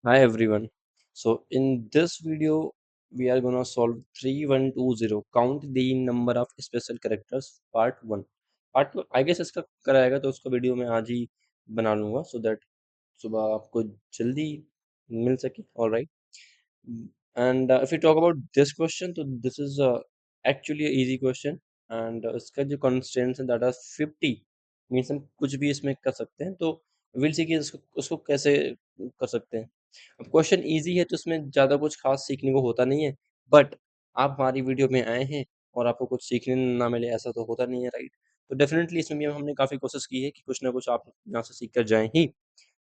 Hi everyone. So in this video, we are gonna solve 3120. Count the number of special characters part 1. Part 2 I guess इसका कराएगा तो उसका video मैं आज ही बना लूंगा so that सुबह आपको जल्दी मिल सके. All right. And if we talk about this question, so this is actually a easy question. And इसका जो constraints है that is 50 means हम कुछ भी इसमें कर सकते हैं. तो we'll see कि उसको उसको कैसे कर सकते हैं. अब क्वेश्चन इजी है तो इसमें ज़्यादा कुछ खास सीखने को होता नहीं है, बट आप हमारी वीडियो में आए हैं और आपको कुछ सीखने ना मिले ऐसा तो होता नहीं है, राइट? तो डेफिनेटली इसमें भी हमने काफ़ी कोशिश की है कि कुछ ना कुछ आप यहाँ से सीख कर जाएं ही.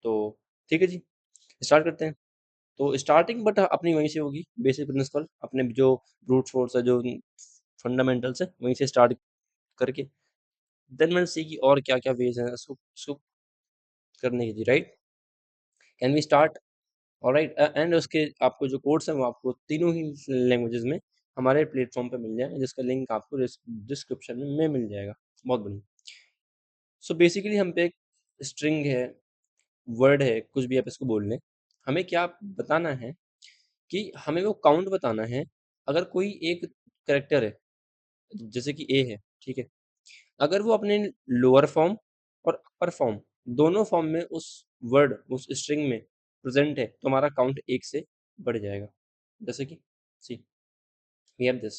तो ठीक है जी, स्टार्ट करते हैं. तो स्टार्टिंग बट अपनी वहीं से होगी, बेसिक प्रिंसिपल अपने जो ब्रूट फोर्स है, जो फंडामेंटल्स है, वहीं से स्टार्ट करके देन मैंने सी की और क्या क्या वेज हैं इसको इसको करने की जी, right? Can we start? Alright. And उसके आपको जो कोड्स हैं वो आपको तीनों ही लैंग्वेजेस में हमारे प्लेटफॉर्म पे मिल जाएगा, जिसका लिंक आपको डिस्क्रिप्शन में मिल जाएगा. बहुत बढ़िया. सो बेसिकली हम पे एक स्ट्रिंग है, वर्ड है, कुछ भी आप इसको बोल लें. हमें क्या बताना है कि हमें वो काउंट बताना है. अगर कोई एक करेक्टर है, जैसे कि ए है, ठीक है, अगर वो अपने लोअर फॉर्म और अपर फॉर्म दोनों फॉर्म में उस वर्ड उस स्ट्रिंग में प्रेजेंट है तो हमारा काउंट एक से बढ़ जाएगा. जैसे कि see we have this.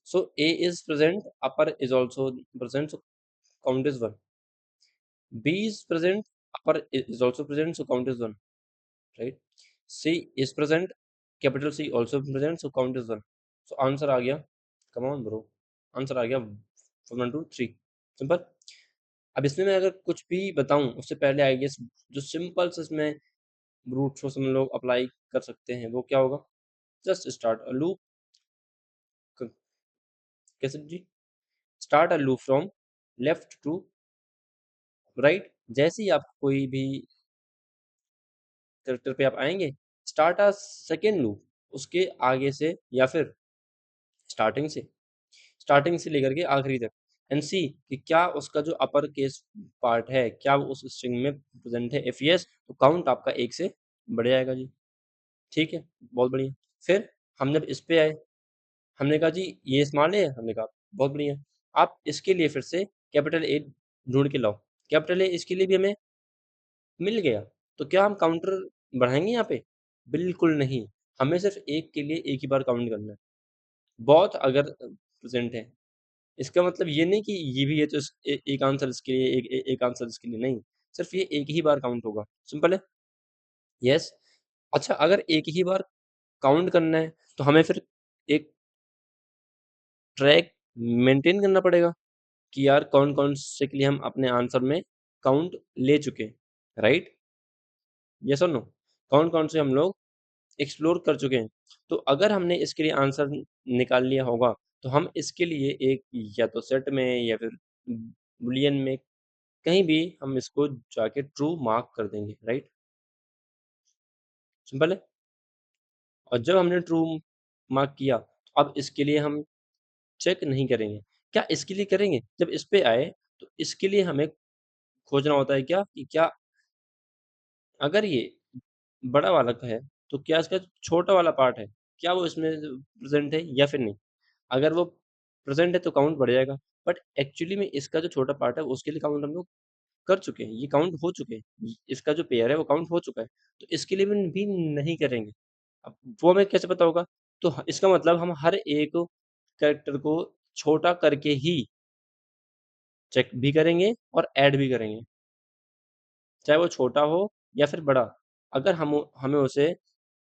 So A is present, upper is also present, so count is one. B is present, upper is also present, so count is one, right? C is present, capital C also present, so count is one. So answer आ गया. Come on bro, answer आ गया 1 2 3. Simple. अब इसमें मैं अगर कुछ भी बताऊं उससे पहले आई गेस जो सिंपल से इसमें ब्रूट फोर्स हम लोग अप्लाई कर सकते हैं वो क्या होगा? Just start a loop. कैसे जी? Start a loop from left to right. जैसे ही आप कोई भी कैरेक्टर पे आप आएंगे, स्टार्ट अ सेकेंड लूप उसके आगे से या फिर स्टार्टिंग से, स्टार्टिंग से लेकर के आखिरी तक. एंड सी कि क्या उसका जो अपर केस पार्ट है क्या वो उस स्ट्रिंग में प्रेजेंट है. इफ यस तो काउंट आपका एक से बढ़ जाएगा जी. ठीक है, बहुत बढ़िया. फिर हम जब इस पे आए, हमने कहा जी ये स्मॉल है, हमने कहा बहुत बढ़िया. आप इसके लिए फिर से कैपिटल ए ढूंढ के लाओ. कैपिटल ए इसके लिए भी हमें मिल गया. तो क्या हम काउंटर बढ़ाएंगे यहाँ पे? बिल्कुल नहीं. हमें सिर्फ एक के लिए एक ही बार काउंट करना है. बहुत अगर प्रेजेंट है, इसका मतलब ये नहीं कि ये भी है तो एक आंसर इसके लिए एक आंसर इसके लिए नहीं. सिर्फ ये एक ही बार काउंट होगा. सिंपल है. यस. अच्छा, अगर एक ही बार काउंट करना है तो हमें फिर एक ट्रैक मेंटेन करना पड़ेगा कि यार कौन कौन से के लिए हम अपने आंसर में काउंट ले चुके हैं, राइट? यस और नो? कौन कौन से हम लोग एक्सप्लोर कर चुके हैं. तो अगर हमने इसके लिए आंसर निकाल लिया होगा तो हम इसके लिए एक या तो सेट में या फिर बुलियन में कहीं भी हम इसको जाके ट्रू मार्क कर देंगे, राइट? सिंपल है. और जब हमने ट्रू मार्क किया तो अब इसके लिए हम चेक नहीं करेंगे. क्या इसके लिए करेंगे? जब इस पे आए तो इसके लिए हमें खोजना होता है क्या कि क्या अगर ये बड़ा वाला का है तो क्या इसका छोटा वाला पार्ट है, क्या वो इसमें प्रेजेंट है या फिर नहीं. अगर वो प्रेजेंट है तो काउंट बढ़ जाएगा. बट एक्चुअली में इसका जो छोटा पार्ट है उसके लिए काउंट हम लोग कर चुके हैं, ये काउंट हो चुके हैं. इसका जो पेयर है वो काउंट हो चुका है. तो इसके लिए भी नहीं करेंगे. अब वो हमें कैसे पता होगा? तो इसका मतलब हम हर एक कैरेक्टर को छोटा करके ही चेक भी करेंगे और ऐड भी करेंगे, चाहे वो छोटा हो या फिर बड़ा. अगर हम हमें उसे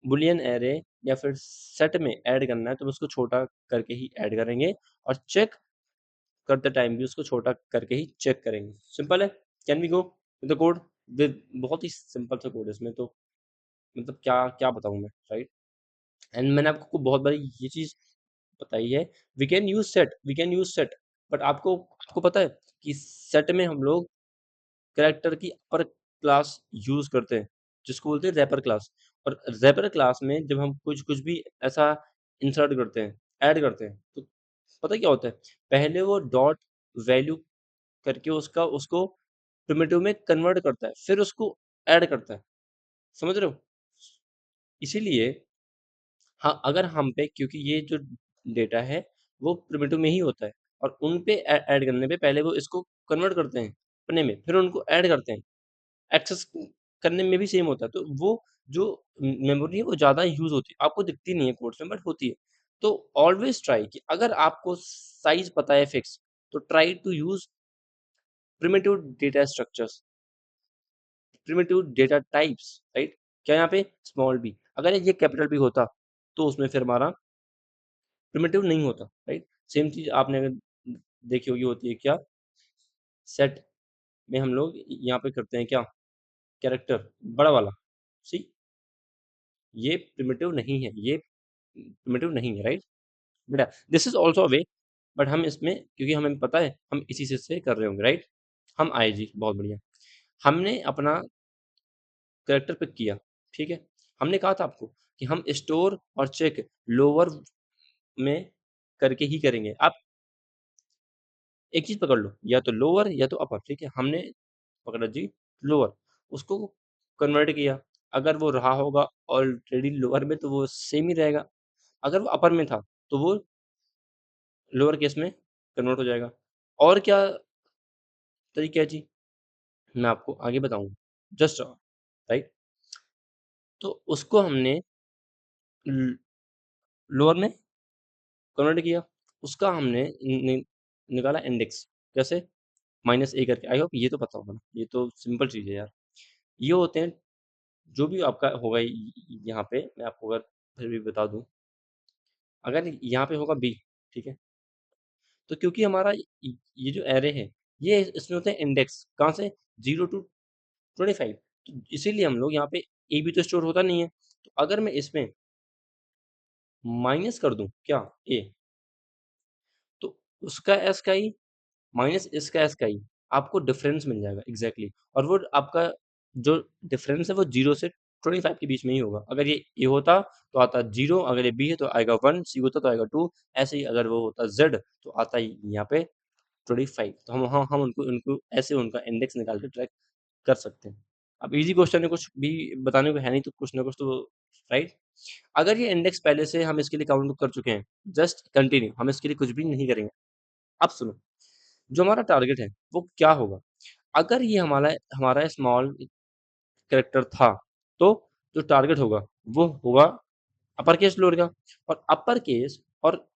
बुलियन एरे या फिर सेट में ऐड करना है तो उसको छोटा करके ही ऐड करेंगे और चेक करते टाइम भी उसको छोटा करके ही चेक करेंगे. सिंपल है. Can we go with the code? बहुत ही सिंपल सा कोड है इसमें तो मतलब क्या क्या बताऊं मैं, राइट? एंड मैंने आपको बहुत बारी ये चीज बताई है. We can use set. But आपको आपको पता है कि सेट में हम लोग कैरेक्टर की अपर क्लास यूज करते हैं जिसको बोलते हैं रैपर क्लास. और रैपर क्लास में जब हम कुछ कुछ भी ऐसा इंसर्ट करते हैं, ऐड करते हैं, तो पता है क्या होता है? पहले वो डॉट वैल्यू करके उसका उसको प्रिमिटिव में कन्वर्ट करता है, फिर उसको ऐड करता है. समझ रहे हो? इसीलिए हाँ, अगर हम पे, क्योंकि ये जो डेटा है वो प्रिमिटिव में ही होता है, और उन पे ऐड करने पे पहले वो इसको कन्वर्ट करते हैं अपने में, फिर उनको ऐड करते हैं। एक्सेस करने में भी सेम होता है, तो वो जो मेमोरी है वो ज़्यादा यूज़ होती है, आपको दिखती नहीं है कोड्स में, बट होती है। तो ऑलवेज ट्राई कि अगर आपको साइज पता है फिक्स, तो try to use primitive data structures, primitive data types, right? क्या यहाँ पे स्मॉल बी, अगर ये कैपिटल बी होता तो उसमें फिर हमारा प्रिमिटिव नहीं होता, राइट? सेम चीज़ आपने अगर देखी होगी, होती है क्या, सेट में हम लोग यहाँ पे करते हैं क्या, कैरेक्टर बड़ा वाला, सी, ये प्रिमिटिव नहीं है, ये प्रिमिटिव नहीं है, राइट? बेटा this is also a way, but हम इसमें, क्योंकि हमें पता है हम इसी से कर रहे होंगे, राइट? हम आए जी, बहुत बढ़िया। हमने अपना कैरेक्टर पिक किया, ठीक है? हमने कहा था आपको कि हम स्टोर और चेक लोअर में करके ही करेंगे। आप एक चीज़ पकड़ लो, या तो लोअर या तो अपर, ठीक है? हमने पकड़ा जी लोअर, उसको कन्वर्ट किया। अगर वो रहा होगा ऑलरेडी लोअर में तो वो सेम ही रहेगा, अगर वो अपर में था तो वो लोअर केस में कन्वर्ट हो जाएगा। और क्या तरीका है जी? मैं आपको आगे बताऊँगा, जस्ट राइट? तो उसको हमने ल लोअर में कन्वर्ट किया, उसका हमने नि निकाला इंडेक्स, कैसे? -a करके, आई होप ये तो पता होगा ना, ये तो सिंपल चीज़ है यार। ये होते हैं, जो भी आपका होगा यहाँ पे, मैं आपको अगर फिर भी बता दूँ, अगर यहाँ पे होगा b, ठीक है? तो क्योंकि हमारा ये जो एरे है, ये इसमें होते हैं इंडेक्स, कहाँ से? 0 टू 25, तो इसीलिए हम लोग यहाँ पे ए भी तो स्टोर होता नहीं है। तो अगर मैं इसमें माइनस कर दूँ क्या, ए, तो उसका एस का ई माइनस इसका एस का ई, आपको डिफरेंस मिल जाएगा एग्जैक्टली exactly। और वो आपका जो डिफरेंस है वो 0 से 25 के बीच में ही होगा। अगर ये ए होता तो आता 0, अगर ये बी है तो आएगा 1, सी होता तो आएगा 2, ऐसे ही अगर वो होता जेड तो आता ही यहाँ पे 25। तो हम उनको उनको ऐसे उनका इंडेक्स निकाल के ट्रैक कर सकते हैं। अब इजी क्वेश्चन है, कुछ भी बताने को है नहीं, तो कुछ ना कुछ तो, राइट? अगर ये इंडेक्स पहले से हम इसके लिए काउंट कर चुके हैं, जस्ट कंटिन्यू, हम इसके लिए कुछ भी नहीं करेंगे। अब सुनो, जो हमारा टारगेट है वो क्या होगा? अगर ये हमारा हमारा स्मॉल कैरेक्टर था, तो जो टारगेट होगा वो होगा अपर केस लोअर का, और अपर केस और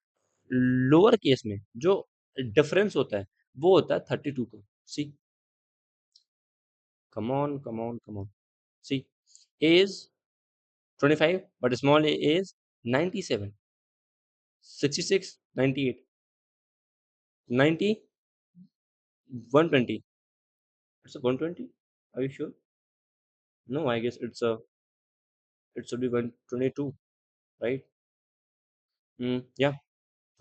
लोअर केस में जो डिफरेंस होता है वो होता है 32 का। See, come on come on come on, see, A is 25 but small a is 97, 66, 98, 90, 120. It's a 120? Are you sure? No, I guess it should be 122, right? Yeah,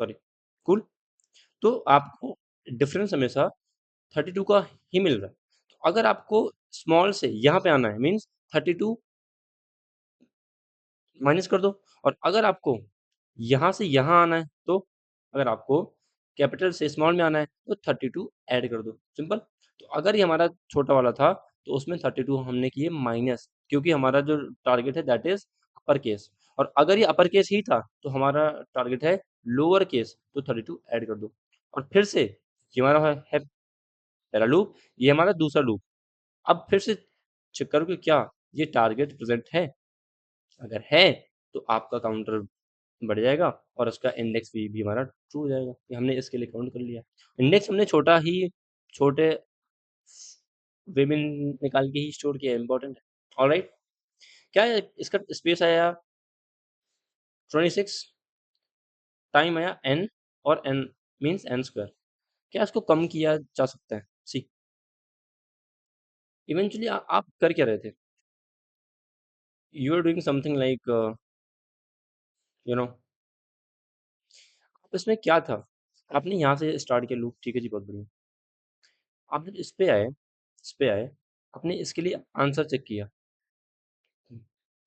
sorry. Cool. तो आपको डिफरेंस हमेशा 32 का ही मिल रहा है। तो अगर आपको स्मॉल से यहाँ पे आना है, मीन्स 32 माइनस कर दो, और अगर आपको यहाँ से यहाँ आना है, तो अगर आपको कैपिटल से स्मॉल में आना है तो 32 ऐड कर दो, सिंपल। तो अगर ये हमारा छोटा वाला था तो उसमें 32 हमने किए माइनस, क्योंकि हमारा जो टारगेट है दैट इज अपर केस, और अगर ये अपर केस ही था तो हमारा टारगेट है लोअर केस, तो 32 ऐड कर दो। और फिर से ये हमारा है पहला लूप, ये हमारा दूसरा लूप। अब फिर से चेक करो कि क्या ये टारगेट प्रेजेंट है, अगर है तो आपका काउंटर बढ़ जाएगा और उसका इंडेक्स भी हमारा ट्रू हो जाएगा, कि हमने इसके लिए काउंट कर लिया। इंडेक्स हमने छोटा ही, छोटे वे में निकाल के ही स्टोर किया है, इंपॉर्टेंट है। ऑलराइट, क्या है इसका स्पेस आया 26, टाइम आया n, और n मीन्स n स्क्वायर। क्या इसको कम किया जा सकता है? सी, इवेंचुअली आप कर क्या रहे थे? You are doing something like, you know, आप इसमें क्या था, आपने यहाँ से स्टार्ट किया लूप, ठीक है जी, बहुत बढ़िया। आप जब इस पे आए, आपने इसके लिए आंसर चेक किया,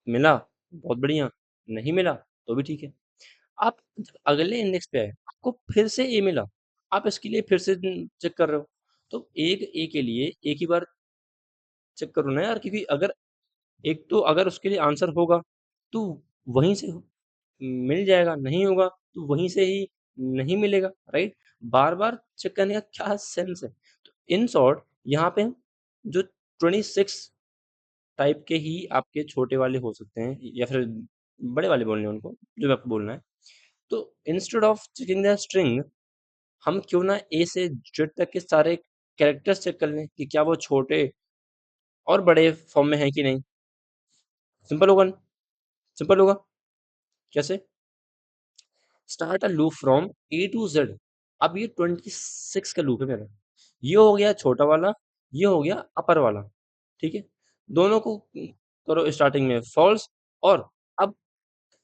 मिला, बहुत बढ़िया, नहीं मिला तो भी ठीक है। आप जब अगले इंडेक्स पे आए, आपको फिर से ए मिला, आप इसके लिए फिर से चेक कर रहे हो, तो एक ए के लिए एक ही बार चेक करो ना यार, क्योंकि अगर एक तो अगर उसके लिए आंसर होगा तो वहीं से मिल जाएगा, नहीं होगा तो वहीं से ही नहीं मिलेगा, राइट? बार-बार चेक करने का क्या सेंस है? तो इन शॉर्ट यहाँ पे जो 26 टाइप के ही आपके छोटे वाले हो सकते हैं या फिर बड़े वाले बोलने हैं उनको, जो भी आपको बोलना है। तो instead of checking the string, हम क्यों ना ए से जेड तक के सारे कैरेक्टर्स चेक कर लें कि क्या वो छोटे और बड़े फॉर्म में हैं कि नहीं। सिंपल होगा, सिंपल होगा। कैसे? Start a loop from A to Z. अब ये 26 का लूप है मेरा। ये हो गया छोटा वाला, ये हो गया अपर वाला, ठीक है? दोनों को करो स्टार्टिंग में फॉल्स, और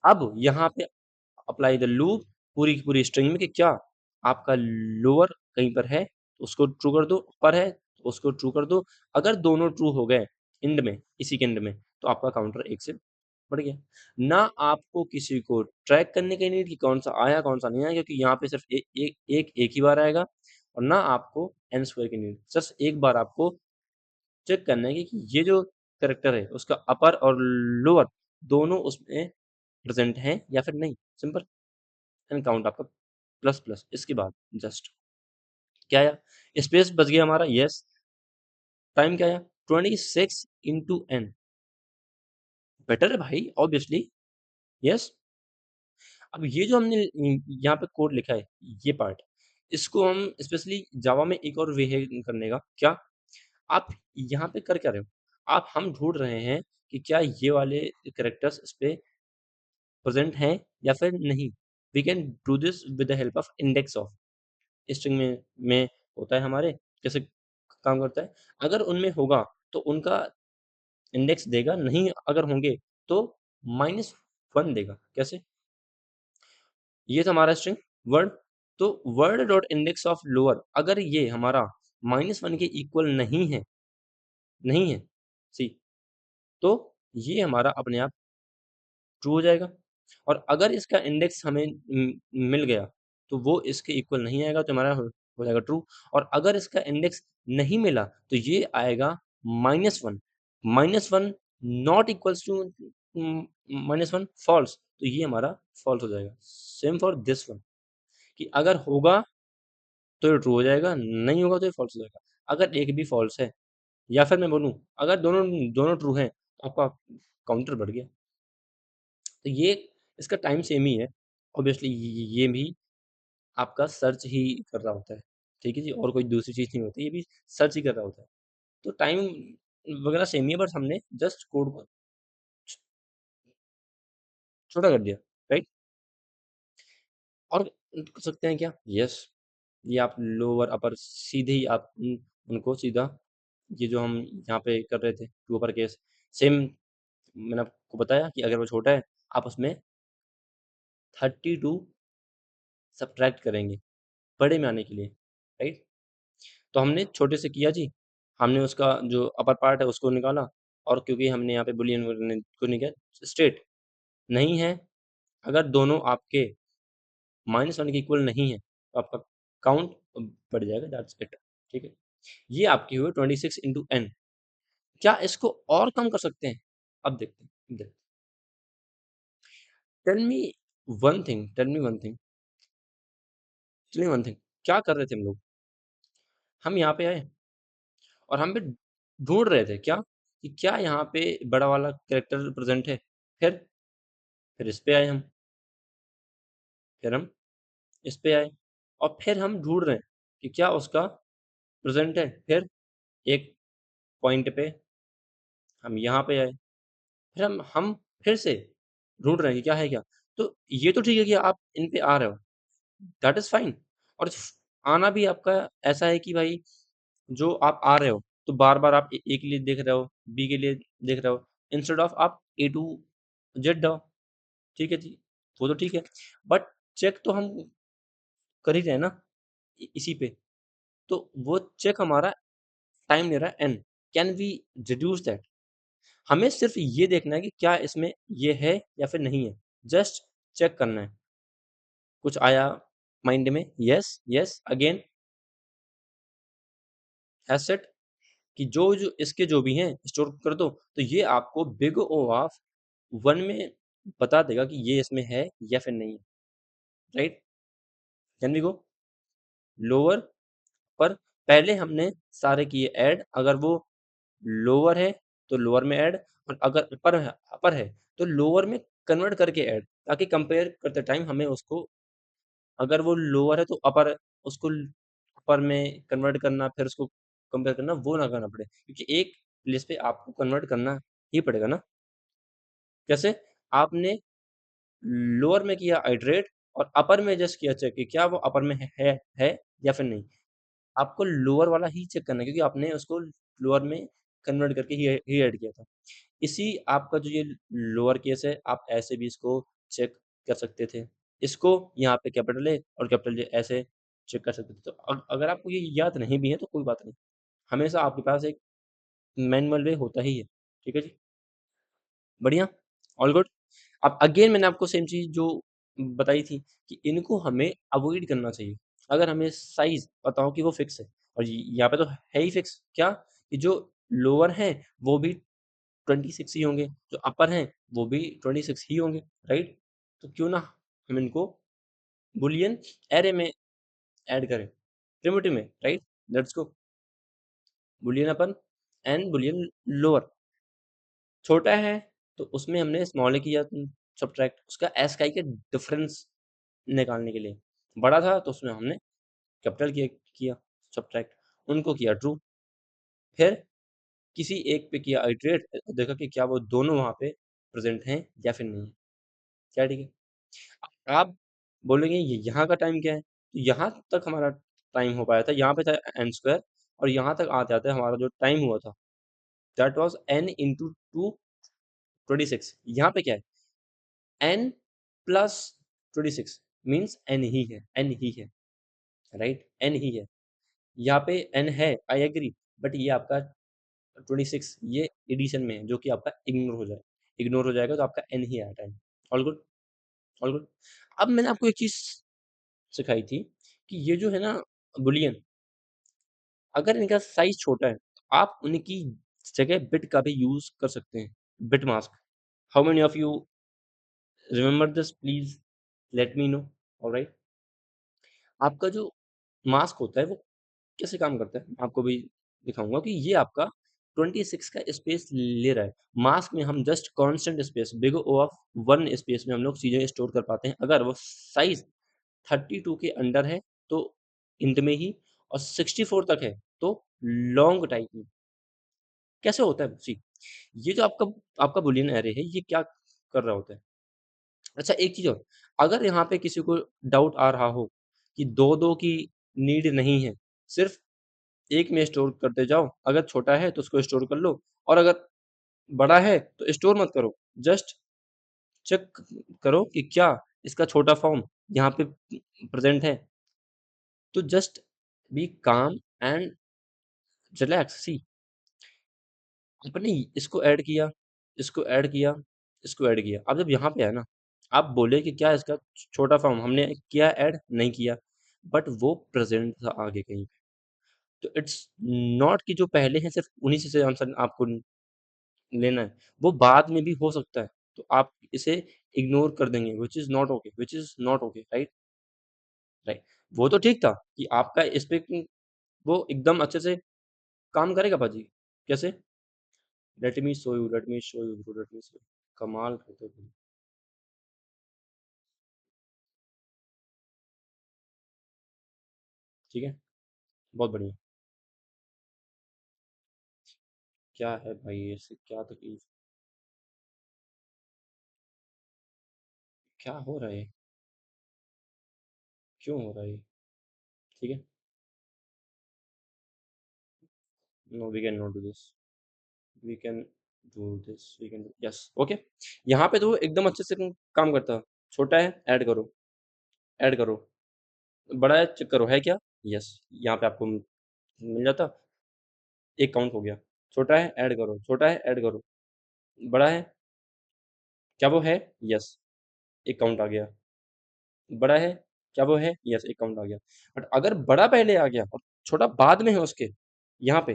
अब यहाँ पे अप्लाई द लूप पूरी की पूरी स्ट्रिंग में कि क्या आपका लोअर कहीं पर है तो उसको ट्रू कर दो, अपर है तो उसको ट्रू कर दो। अगर दोनों ट्रू हो गए एंड में, इसी के एंड में, तो आपका काउंटर 1 से बढ़ गया। ना आपको किसी को ट्रैक करने की नीड कि कौन सा आया कौन सा नहीं आया, क्योंकि यहाँ पे सिर्फ एक ही बार आएगा, और ना आपको एन स्क्वायर की नीड, सिर्फ एक बार आपको चेक करना है कि ये जो करेक्टर है उसका अपर और लोअर दोनों उसमें प्रेजेंट हैं या फिर नहीं। सिंपल। एंड काउंट आपका प्लस प्लस। इसके बाद जस्ट क्या आया, स्पेस बच गया हमारा, यस। टाइम क्या आया, 26 इंटू एन। बेटर है भाई, ऑब्वियसली, यस। अब ये जो हमने यहाँ पे कोड लिखा है, ये पार्ट, इसको हम स्पेशली जावा में एक और वे है करने का। क्या आप यहाँ पे कर क्या रहे हो, आप हम ढूंढ रहे हैं कि क्या ये वाले करेक्टर्स इस पे प्रेजेंट हैं या फिर नहीं। We can do this with the help of index of. String में होता है हमारे, कैसे काम करता है, अगर उनमें होगा तो उनका इंडेक्स देगा, नहीं अगर होंगे तो -1 देगा। कैसे? ये था हमारा स्ट्रिंग वर्ड, तो word dot index of lower, अगर ये हमारा -1 के इक्वल नहीं है, नहीं है, सी, तो ये हमारा अपने आप ट्रू हो जाएगा। और अगर इसका इंडेक्स हमें मिल गया तो वो इसके इक्वल नहीं आएगा, तो हमारा हो जाएगा ट्रू। और अगर इसका इंडेक्स नहीं मिला तो ये आएगा -1। -1 नॉट इक्वल्स टू -1 फॉल्स, तो ये हमारा फॉल्स हो जाएगा। सेम फॉर दिस वन, कि अगर होगा तो ये ट्रू हो जाएगा, नहीं होगा तो ये फॉल्स हो जाएगा। अगर एक भी फॉल्स है, या फिर मैं बोलूँ अगर दोनों दोनों ट्रू हैं, तो आपका काउंटर बढ़ गया। तो ये इसका टाइम सेम ही है। ऑब्वियसली ये भी आपका सर्च ही कर रहा होता है, ठीक है जी, और कोई दूसरी चीज़ नहीं होती, ये भी सर्च ही कर रहा होता है। तो टाइम वगैरह सेम ही है, बस हमने जस्ट कोड को छोटा कर दिया, राइट? और कर सकते हैं क्या? यस। ये आप लोअर अपर सीधे ही आप उनको सीधा, ये जो हम यहाँ पे कर रहे थे टू अपर केस, सेम मैंने आपको बताया कि अगर वो छोटा है आप उसमें 32 सब्ट्रैक्ट करेंगे बड़े में आने के लिए, राइट? तो हमने छोटे से किया जी, हमने उसका जो अपर पार्ट है उसको निकाला, और क्योंकि हमने यहाँ पे बूलियन को नहीं किया, स्ट्रेट नहीं है, अगर दोनों आपके -1 के इक्वल नहीं है तो आपका काउंट बढ़ जाएगा, दैट्स इट, ठीक है? ये आपकी हुई 26 इंटू एन। क्या इसको और कम कर सकते हैं? अब देखते हैं, tell me tell me one thing, क्या कर रहे थे हम लोग? हम यहाँ पे आए और हम भी ढूँढ रहे थे क्या, कि क्या यहाँ पे बड़ा वाला कैरेक्टर प्रेज़ेंट है? फिर फिर इस पे आए हम, फिर हम इस पे आए, और फिर हम ढूँढ रहे हैं कि क्या उसका प्रेज़ेंट है? फिर एक पॉइंट पे हम यहाँ पे आए, फिर हम फिर से ढूँढ रहे हैं कि क्या है क्या? तो ये तो ठीक है कि आप इन पे आ रहे हो, दैट इज़ फाइन। और आना भी आपका ऐसा है कि भाई जो आप आ रहे हो, तो बार-बार आप ए के लिए देख रहे हो, बी के लिए देख रहे हो, इंस्टेड ऑफ आप ए टू जेड जाओ, ठीक है जी, वो तो ठीक है। बट चेक तो हम कर ही रहे हैं ना इसी पे, तो वो चेक हमारा टाइम ले रहा है N, can we reduce that? हमें सिर्फ ये देखना है कि क्या इसमें ये है या फिर नहीं है, जस्ट चेक करना है। कुछ आया माइंड में, यस, यस, अगेन एसेट, कि जो इसके जो भी हैं स्टोर कर दो, तो ये आपको बिग ओ ऑफ 1 में बता देगा कि ये इसमें है या फिर नहीं है, right? Can we go? Lower पर पहले हमने सारे किए ऐड, अगर वो लोअर है तो लोअर में ऐड, और अगर अपर है तो लोअर में कन्वर्ट करके ऐड, ताकि कंपेयर करते टाइम हमें उसको, अगर वो लोअर है तो अपर, उसको अपर में कन्वर्ट करना, फिर उसको कंपेयर करना, वो ना करना पड़े, क्योंकि एक प्लेस पे आपको कन्वर्ट करना ही पड़ेगा ना। जैसे आपने लोअर में किया आइटरेट और अपर में जस्ट किया चेक कि क्या वो अपर में है या फिर नहीं, आपको लोअर वाला ही चेक करना है, क्योंकि आपने उसको लोअर में कन्वर्ट करके ही ऐड किया था। इसी आपका जो ये लोअर केस है, आप ऐसे भी इसको चेक कर सकते थे। इसको यहाँ पे कैपिटल ए और कैपिटल जे ऐसे चेक कर सकते थे। तो अगर आपको ये याद नहीं भी है तो कोई बात नहीं। हमेशा आपके पास एक मैनुअल वे होता ही है। ठीक है जी? बढ़िया? All good? अब अगेन मैंने आपको सेम चीज़ जो बताई थी कि इनको हमें अवॉइड करना चाहिए। अगर हमें साइज़ पता हो कि वो फिक्स है, और यहाँ पे तो है ही फिक्स, क्या? कि जो लोअर हैं वो भी 26 ही होंगे, जो अपर हैं वो भी 26 ही होंगे, राइट? तो क्यों ना हम इनको बूलियन एरे में ऐड करें, प्रिमिटिव में, right? Let's go. Boolean upper and Boolean lower. छोटा है तो उसमें हमने स्मॉल किया सब्ट्रैक्ट, उसका एसकाई के डिफरेंस निकालने के लिए। बड़ा था तो उसमें हमने कैपिटल किया सब्ट्रैक्ट, उनको किया ट्रू। फिर किसी एक पे किया आइटरेट, देखा कि क्या वो दोनों वहाँ पे प्रेज़ेंट हैं या फिर नहीं है। क्या ठीक है? आप बोलेंगे ये यहाँ का टाइम क्या है? तो यहाँ तक हमारा टाइम हो पाया था, यहाँ पे था n स्क्वायर, और यहाँ तक आते-आते हमारा जो टाइम हुआ था दैट वाज़ n इंटू 2 26। यहाँ पे क्या है? n प्लस 26 मीन्स n ही है, राइट? n ही है। यहाँ पे n है, आई एग्री, बट ये आपका 26 ये एडिशन में है, जो कि आपका इग्नोर हो जाएगा, तो आपका n ही आया time. All good? All good? अब मैंने आपको एक चीज़ सिखाई थी कि ये जो है ना बूलियन, अगर इनका साइज़ छोटा है, तो आप उनकी जगह बिट का भी यूज़ कर सकते हैं, bit mask. How many of you remember this please let me no, alright? आपका जो मास्क होता है वो कैसे काम करता है? मैं आपको भी दिखाऊँगा कि ये आपका 26 का स्पेस ले रहा है। मास्क में हम just constant space, big O of 1 space में हम लोग चीज़ें स्टोर कर पाते हैं। अगर वो साइज़ 32 के अंडर है तो इंट में ही, और 64 तक है तो लॉन्ग टाइप में। कैसे होता है? सी, ये जो आपका आपका बूलियन अरे है, ये क्या कर रहा होता है? अच्छा, एक चीज़ और, अगर यहाँ पे किसी को डाउट आ रहा हो कि 2-2 की नीड नहीं है, सिर्फ़ एक में स्टोर करते जाओ, अगर छोटा है तो उसको स्टोर कर लो, और अगर बड़ा है तो स्टोर मत करो। जस्ट चेक करो कि क्या इसका छोटा फॉर्म यहाँ पे प्रेज़ेंट है। तो जस्ट बी काम एंड रिलैक्स। सी, आपने इसको ऐड किया, इसको ऐड किया, इसको ऐड किया। अब जब यहाँ पे है ना, आप बोले कि क्या इसका छोटा फॉर्म हमने किया ऐड? नहीं किया, बट वो प्रेज़ेंट था आगे कहीं पे। तो इट्स नॉट कि जो पहले हैं सिर्फ़ उन्हीं से आंसर आपको लेना है, वो बाद में भी हो सकता है, तो आप इसे इग्नोर कर देंगे, which is not okay, right? Right. वो तो ठीक था कि आपका इस पे वो एकदम अच्छे से काम करेगा पाजी। कैसे? Let me show you bro, let me show, कमाल करते हो तुम। ठीक है? बहुत बढ़िया। क्या है भाई, इससे क्या तकलीफ, क्या हो रहा है? क्यों हो रहा है ये? ठीक है? No, we can not do this. We can do this, we can do yes, okay. यहाँ पे तो एकदम अच्छे से काम करता। छोटा है, ऐड करो, ऐड करो। बड़ा है, चेक करो है क्या? यस, यहाँ पे आपको मिल जाता, एक काउंट हो गया। छोटा है, ऐड करो, छोटा है, ऐड करो। बड़ा है, क्या वो है? यस, एक काउंट आ गया। बड़ा है, क्या वो है? यस, एक काउंट आ गया। बट अगर बड़ा पहले आ गया और छोटा बाद में है उसके, यहाँ पे,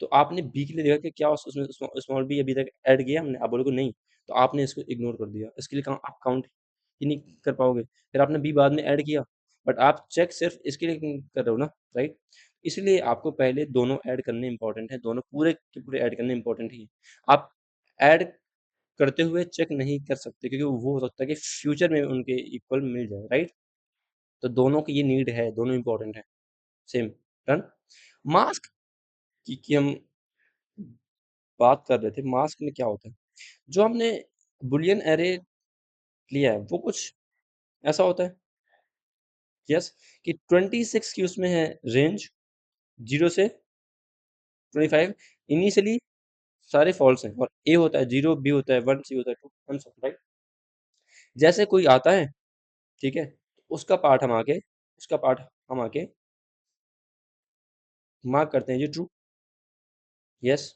तो आपने बी के लिए देखा कि क्या उसमें स्मॉल बी अभी तक ऐड किया हमने? आप बोलोगे नहीं, तो आपने इसको इग्नोर कर दिया, इसके लिए आप काउंट ही नहीं कर पाओगे। फिर आपने बी बाद में ऐड किया, बट आप चेक सिर्फ इसके लिए कर रहे हो ना, राइट? इसलिए आपको पहले दोनों ऐड करने इंपॉर्टेंट है, दोनों पूरे के पूरे ऐड करने इंपॉर्टेंट ही है। आप ऐड करते हुए चेक नहीं कर सकते, क्योंकि वो हो सकता है कि फ्यूचर में उनके इक्वल मिल जाए, राइट? तो दोनों की ये नीड है, दोनों इंपॉर्टेंट है। सेम। डन। मास्क की हम बात कर रहे थे, मास्क में क्या होता है, जो हमने बुलियन एरे लिया है वो कुछ ऐसा होता है, यस, कि 26 की उसमें है रेंज, 0 से 25 इनिशियली सारे फॉल्स हैं, और ए होता है 0, बी होता है 1, सी होता है 2, एंड सो राइट। जैसे कोई आता है, ठीक है, तो उसका पार्ट हम आके मार्क करते हैं ये ट्रू, यस,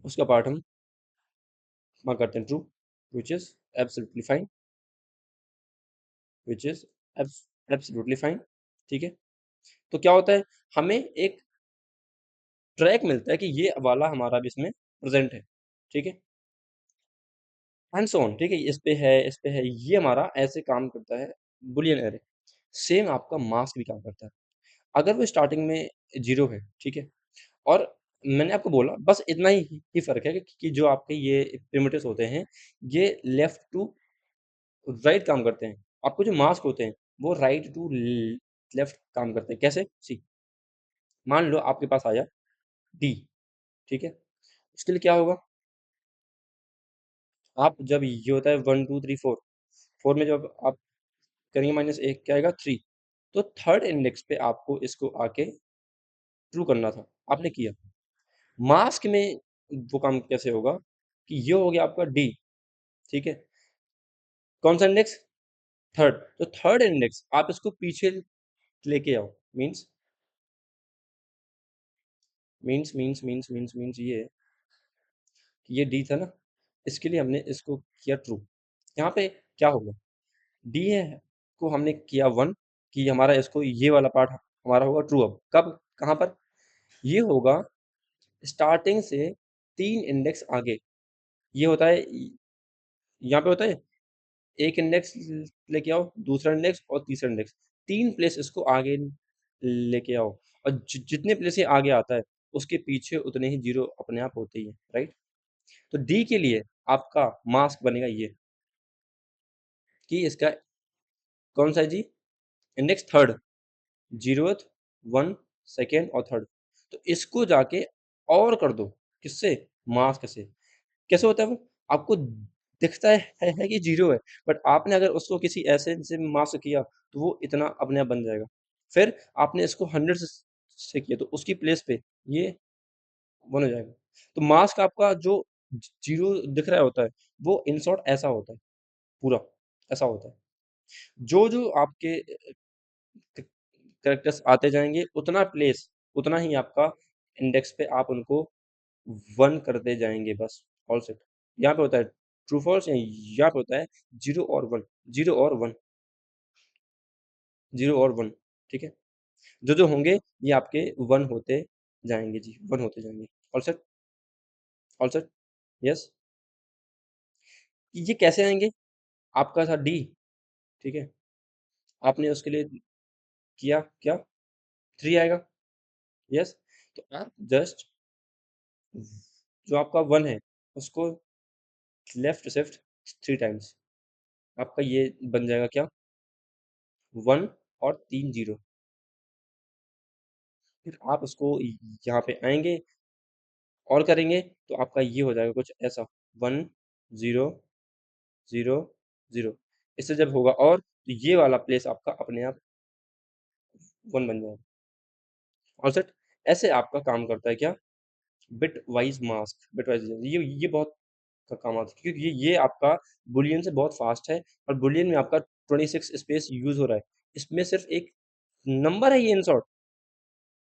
उसका पार्ट हम मार्क करते हैं true, which is absolutely fine, which is absolutely fine, ठीक है। तो क्या होता है, हमें एक ट्रैक मिलता है कि ये वाला हमारा भी इसमें प्रेजेंट है, ठीक है, एंड सो ऑन, ठीक है, इस पे है, ये हमारा ऐसे काम करता है बुलियन एरे। सेम आपका मास्क भी काम करता है। अगर वो स्टार्टिंग में 0 है, ठीक है, और मैंने आपको बोला बस इतना ही फ़र्क है कि जो आपके ये प्रिमिटिव्स होते हैं, ये लेफ्ट टू राइट काम करते हैं। आपको जो मास्क होते हैं, वो राइट टू लेफ्ट काम करते हैं। कैसे? सी, मान लो आपके पास आया डी, ठीक है? उसके लिए क्या होगा? आप जब ये होता है 1, 2, 3, 4, 4 में जब आप करेंगे -1 क्या आएगा? 3, तो थर्ड इंडेक्स पे आपको इसको आके ट्रू करना था, आपने किया। मास्क में वो काम कैसे होगा कि ये हो गया आपका डी, ठीक है? कौन सा इंडेक्स? थर्ड। तो थर्ड इंडेक्स आप इसको पीछे लेके आओ, मीन्स मीन्स ये है कि ये डी था ना, इसके लिए हमने इसको किया ट्रू। यहाँ पे क्या होगा, डी है को हमने किया 1, कि हमारा इसको ये वाला पार्ट हमारा होगा ट्रू। अब कब, कहाँ पर? ये होगा स्टार्टिंग से 3 इंडेक्स आगे। ये होता है यहाँ पे होता है, एक इंडेक्स लेके आओ, दूसरा इंडेक्स और तीसरा इंडेक्स, 3 प्लेस इसको आगे लेके आओ, और जितने प्लेस ये आगे आता है, उसके पीछे उतने ही 0 अपने आप होते ही हैं, राइट? तो डी के लिए आपका मास्क बनेगा ये, कि इसका कौन सा है जी? इंडेक्स थर्ड, 0th, 1, सेकंड और थर्ड। तो इसको जाके और कर दो, किससे? मास्क से। कैसे होता है वो? आपको दिखता है कि 0 है, बट आपने अगर उसको किसी ऐसे से मास्क किया, तो वो इतना अपने आप बन जाएगा। फिर आपने इसको 100 से किया, तो उसकी प्लेस पे ये 1 हो जाएगा। तो मास्क आपका जो 0 दिख रहा होता है, वो इन शॉर्ट ऐसा होता है, पूरा ऐसा होता है। जो आपके कैरेक्टर्स आते जाएँगे, उतना प्लेस, उतना ही आपका इंडेक्स पे आप उनको 1 करते जाएँगे बस, ऑल सेट। यहाँ पे होता है ट्रू फॉल्स, यहाँ पे होता है 0 और 1, 0 और 1, 0 और 1, ठीक है? जो होंगे ये आपके 1 होते जाएँगे जी, 1 होते जाएँगे। All set? All set? Yes? ये कैसे आएँगे? आपका था डी, ठीक है? आपने उसके लिए किया क्या? 3 आएगा, यस? तो आप जस्ट जो आपका 1 है, उसको लेफ्ट शिफ्ट 3 टाइम्स, आपका ये बन जाएगा क्या? 1 और 3 0। फिर आप उसको यहाँ पे आएँगे और करेंगे, तो आपका ये हो जाएगा कुछ ऐसा, 1 0 0 0। इससे जब होगा और, तो ये वाला प्लेस आपका अपने आप 1 बन जाएगा। All set? ऐसे आपका काम करता है क्या? Bit wise mask, bit wise ये बहुत का काम आता है, क्योंकि ये आपका बूलियन से बहुत फ़ास्ट है, और बूलियन में आपका 26 स्पेस यूज़ हो रहा है। इसमें सिर्फ़ एक नंबर है ये, इन शॉर्ट,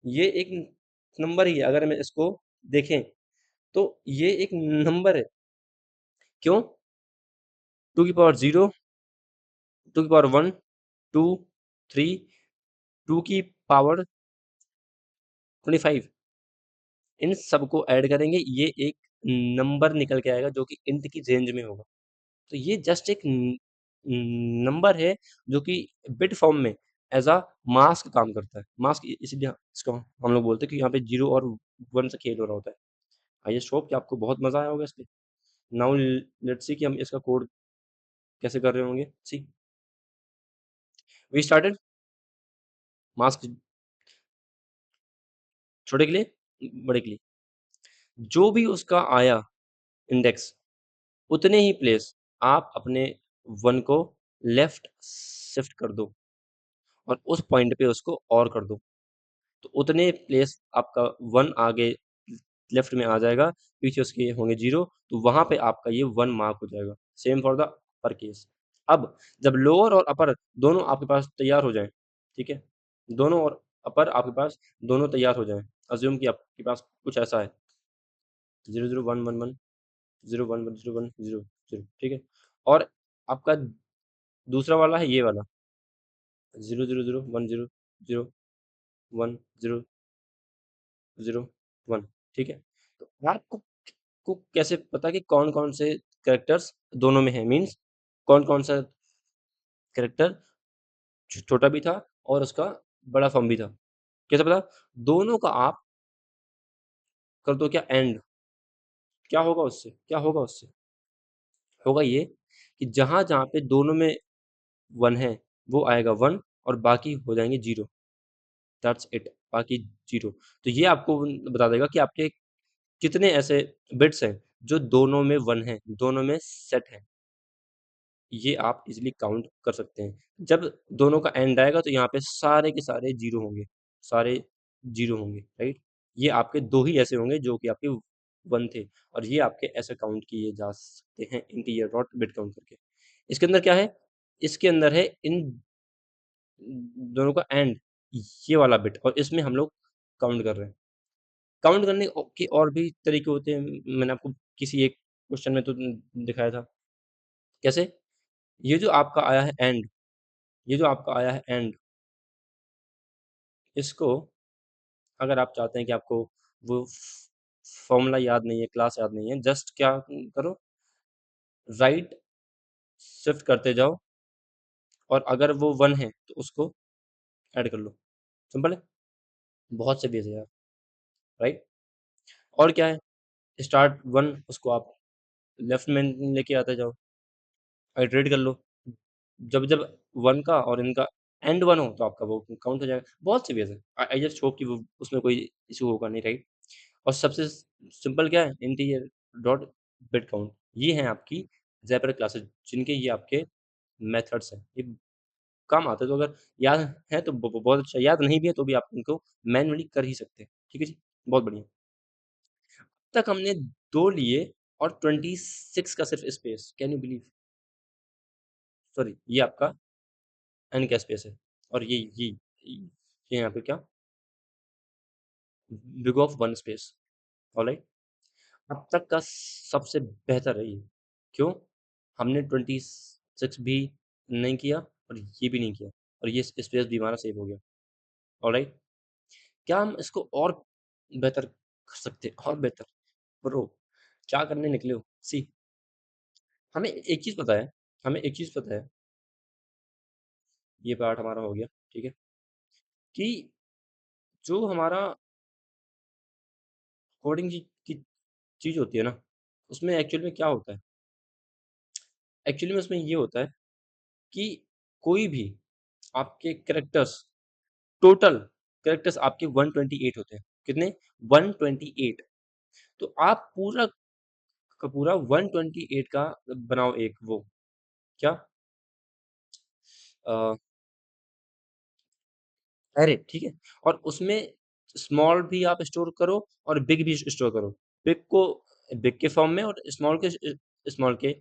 ये एक नंबर ही है। अगर हम इसको देखें, तो ये एक नंबर है। क्यों? 2 की पावर 0, 2 की पावर 1, 2, 3, 2 की पावर 25, इन सबको ऐड करेंगे, ये एक नंबर निकल के आएगा जो कि इंट की रेंज में होगा। तो ये जस्ट एक नंबर है जो कि बिट फॉर्म में एज़ अ मास्क काम करता है। मास्क इसलिए इसको हम लोग बोलते हैं कि यहाँ पे 0 और 1 से खेल हो रहा होता है। आई होप कि आपको बहुत मज़ा आया होगा इस पे। नाउ लेट्स सी कि हम इसका कोड कैसे कर रहे होंगे। सी वी स्टार्टेड मास्क छोटे के लिए, बड़े के लिए। जो भी उसका आया इंडेक्स उतने ही प्लेस आप अपने 1 को लेफ्ट शिफ्ट कर दो और उस पॉइंट पे उसको और कर दो। तो उतने प्लेस आपका 1 आगे लेफ्ट में आ जाएगा, पीछे उसके होंगे 0, तो वहाँ पे आपका ये 1 मार्क हो जाएगा। Same for the upper case. अब जब लोअर और अपर दोनों आपके पास तैयार हो जाएँ, ठीक है? दोनों और अपर आपके पास दोनों तैयार हो जाएँ, अज़्यूम कि आपके पास कुछ ऐसा है 0, 0, 1, 1, 1, 0, 1, 1, 0, 1, 0, 0, ठीक है? और आपका दूसरा वाला है ये वाला 0, 0, 0, 1, 0, 0, 1, 0, 0, 1, ठीक है? तो आपको को कैसे पता कि कौन-कौन से कैरेक्टर्स दोनों में हैं? मीन्स कौन-कौन सा कैरेक्टर छोटा भी था और उसका बड़ा फॉर्म भी था। कैसे पता? दोनों का आप कर दो क्या एंड, क्या होगा उससे? क्या होगा उससे? होगा ये कि जहाँ-जहाँ पे दोनों में 1 है, वो आएगा 1 और बाकी हो जाएँगे 0, दैट्स इट, बाकी 0। तो ये आपको बता देगा कि आपके कितने ऐसे बिट्स हैं, जो दोनों में 1 हैं, दोनों में सेट हैं। ये आप इज़िली काउंट कर सकते हैं। जब दोनों का एंड आएगा तो यहाँ पे सारे के सारे 0 होंगे, सारे 0 होंगे, राइट? ये आपके 2 ही ऐसे होंगे जो कि आपके 1 थे और ये आपके ऐसे काउंट किए जा सकते हैं इंटीजर डॉट बिट काउंट करके। इसके अंदर क्या है? इसके अंदर है इन दोनों का एंड, ये वाला बिट और इसमें हम लोग काउंट कर रहे हैं। काउंट करने के और भी तरीके होते हैं, मैंने आपको किसी एक क्वेश्चन में तो दिखाया था। कैसे? ये जो आपका आया है एंड, ये जो आपका आया है एंड, इसको अगर आप चाहते हैं कि आपको वो फ़ॉर्मूला याद नहीं है, क्लास याद नहीं है, जस्ट क्या करो, राइट शिफ्ट करते जाओ और अगर वो 1 है तो उसको ऐड कर लो। सिंपल है, बहुत से वेज़ है यार, राइट? और क्या है, स्टार्ट 1 उसको आप लेफ्ट में लेके आते जाओ, आइटरेट कर लो। जब-जब 1 का और इनका एंड 1 हो तो आपका वो काउंट हो जाएगा। बहुत सी वेज़ है। आई जस्ट होप कि वो उसमें कोई इश्यू होगा नहीं, राइट? और सबसे सिंपल क्या है, इंटीजर डॉट बिट काउंट। ये हैं आपकी ज़ेब्रा क्लासेस जिनके ये आपके मेथड्स हैं। ये काम आते हैं, तो अगर याद है तो बहुत अच्छा, याद नहीं भी है तो भी आप इनको मैनुअली कर ही सकते हैं। ठीक है जी? बहुत बढ़िया। अब तक हमने 2 लिए और 26 का सिर्फ space, can you believe? Sorry, ये आपका एन का स्पेस है और ये यहाँ पे क्या, बिग ऑफ 1 स्पेस, ऑलराइट? अब तक का सबसे बेहतर है ये। क्यों? हमने 26 भी नहीं किया और ये भी नहीं किया और ये स्पेस भी हमारा सेव हो गया, ऑलराइट? क्या हम इसको और बेहतर कर सकते हैं, और बेहतर? ब्रो, क्या करने निकले हो? सी, हमें एक चीज़ पता है, हमें एक चीज़ पता है, ये पार्ट हमारा हो गया, ठीक है? कि जो हमारा कोडिंग की चीज़ होती है ना, उसमें एक्चुअल में क्या होता है? एक्चुअली में उसमें ये होता है कि कोई भी आपके कैरेक्टर्स, टोटल कैरेक्टर्स आपके 128 होते हैं। कितने? 128। तो आप पूरा का पूरा 128 का बनाओ एक वो क्या, अ, अरे ठीक है? और उसमें स्मॉल भी आप स्टोर करो और बिग भी स्टोर करो। बिग को बिग के फॉर्म में और स्मॉल के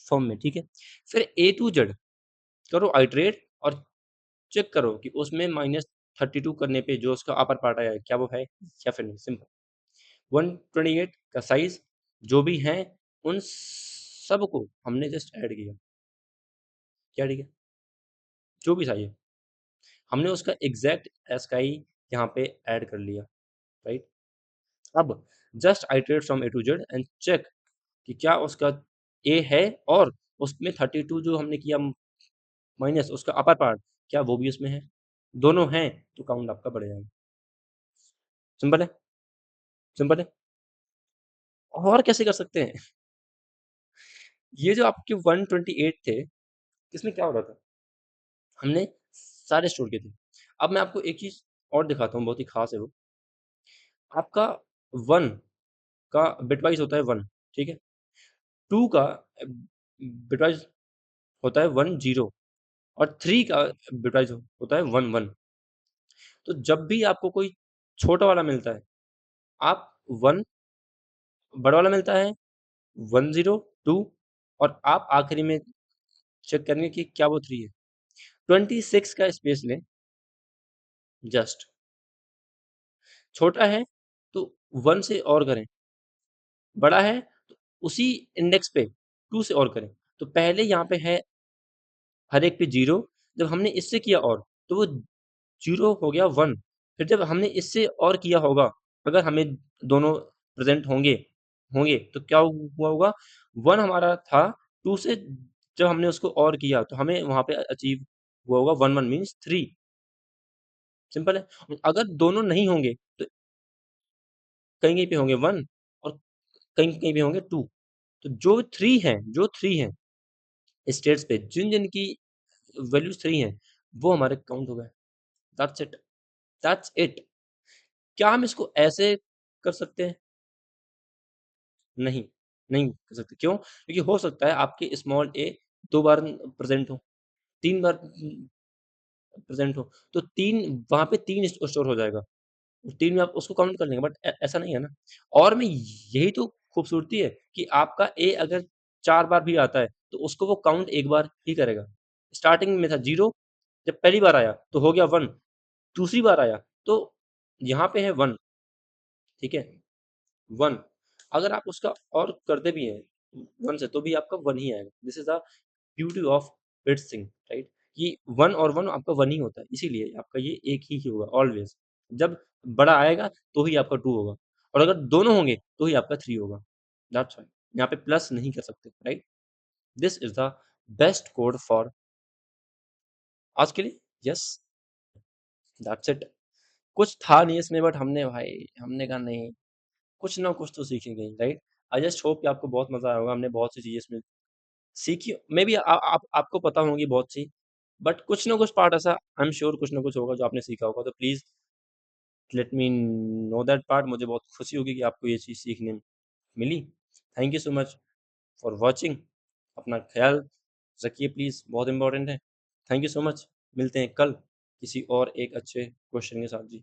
फॉर्म में, ठीक है? फिर ए टू जेड करो आइटरेट और चेक करो कि उसमें -32 करने पे जो उसका अपर पार्ट आया है, क्या वो है या फिर नहीं, सिंपल। 128 का साइज़ जो भी हैं, उन सबको हमने जस्ट ऐड किया। क्या ठीक है? जो भी साइज़ है, हमने उसका एग्ज़ैक्ट एस्काई यहाँ पे ऐड कर लिया, राइट? अब just iterate from A to Z and check कि क्या उसका ए है और उसमें 32 जो हमने किया माइनस उसका अपर पार्ट, क्या वो भी उसमें है? दोनों हैं तो काउंट आपका बढ़ जाएगा। सिंपल है, सिंपल है। और कैसे कर सकते हैं? ये जो आपके 128 थे, इसमें क्या हो रहा था? हमने सारे स्टोर किए थे। अब मैं आपको एक चीज़ और दिखाता हूँ, बहुत ही ख़ास है वो। आपका 1 का बिटवाइज़ होता है 1, ठीक है? 2 का बिटवाइज़ होता है 1 0 और 3 का बिटवाइज़ होता है 1 1। तो जब भी आपको कोई छोटा वाला मिलता है, आप 1 बड़ा वाला मिलता है 1 0 2 और आप आखिरी में चेक करेंगे कि क्या वो 3 है। 26 का स्पेस लें जस्ट, छोटा है तो 1 से और करें, बड़ा है तो उसी इंडेक्स पे 2 से और करें। तो पहले यहाँ पे है हर एक पे 0, जब हमने इससे किया और तो वो 0 हो गया 1, फिर जब हमने इससे और किया होगा, अगर हमें दोनों प्रेज़ेंट होंगे होंगे तो क्या हुआ होगा? 1 हमारा था, 2 से जब हमने उसको और किया तो हमें वहाँ पे अचीव हुआ होगा 1 1 मीन्स 3। सिंपल है। अगर दोनों नहीं होंगे तो कहीं-कहीं पे होंगे 1 और कहीं-कहीं पे होंगे 2। तो जो 3 हैं स्टेट्स पे जिन-जिन की वैल्यूज़ 3 हैं, वो हमारे काउंट हो गए। That's it, that's it. क्या हम इसको ऐसे कर सकते हैं? नहीं, नहीं कर सकते। क्यों? क्योंकि हो सकता है आपके स्मॉल ए 2 बार प्रेज़ेंट हो, 3 बार प्रेज़ेंट हो, तो 3 वहाँ पे 3 स्टोर हो जाएगा। 3 में आप उसको काउंट कर लेंगे बट ऐसा नहीं है ना। और में यही तो खूबसूरती है कि आपका ए अगर 4 बार भी आता है, तो उसको वो काउंट 1 बार ही करेगा। स्टार्टिंग में था 0, जब पहली बार आया तो हो गया 1, दूसरी बार आया तो यहाँ पे है 1, ठीक है? 1 अगर आप उसका और करते भी हैं 1 से तो भी आपका 1 ही आएगा। This is the beauty of bits thing, right? कि 1 और 1 आपका 1 ही होता है, इसीलिए आपका ये एक ही होगा ऑलवेज़। जब बड़ा आएगा तो ही आपका 2 होगा और अगर दोनों होंगे तो ही आपका 3 होगा। दैट्स व्हाई यहाँ पे प्लस नहीं कर सकते, right? This is the best code for आज के लिए। Yes, that's it. कुछ था नहीं इसमें बट हमने कहा नहीं, कुछ ना कुछ तो सीखेंगे ही, राइट? आई जस्ट होप कि आपको बहुत मज़ा आया होगा। हमने बहुत सी चीज़ें इसमें सीखी मेबी आपको पता होंगी बहुत सी, बट कुछ ना कुछ पार्ट ऐसा आई एम श्योर कुछ ना कुछ होगा जो आपने सीखा होगा, तो please let me know that part. मुझे बहुत खुशी होगी कि आपको ये चीज़ सीखने मिली। Thank you so much for watching. अपना ख़्याल रखिए प्लीज़, बहुत इम्पोर्टेंट है। Thank you so much. मिलते हैं कल किसी और एक अच्छे क्वेश्चन के साथ जी।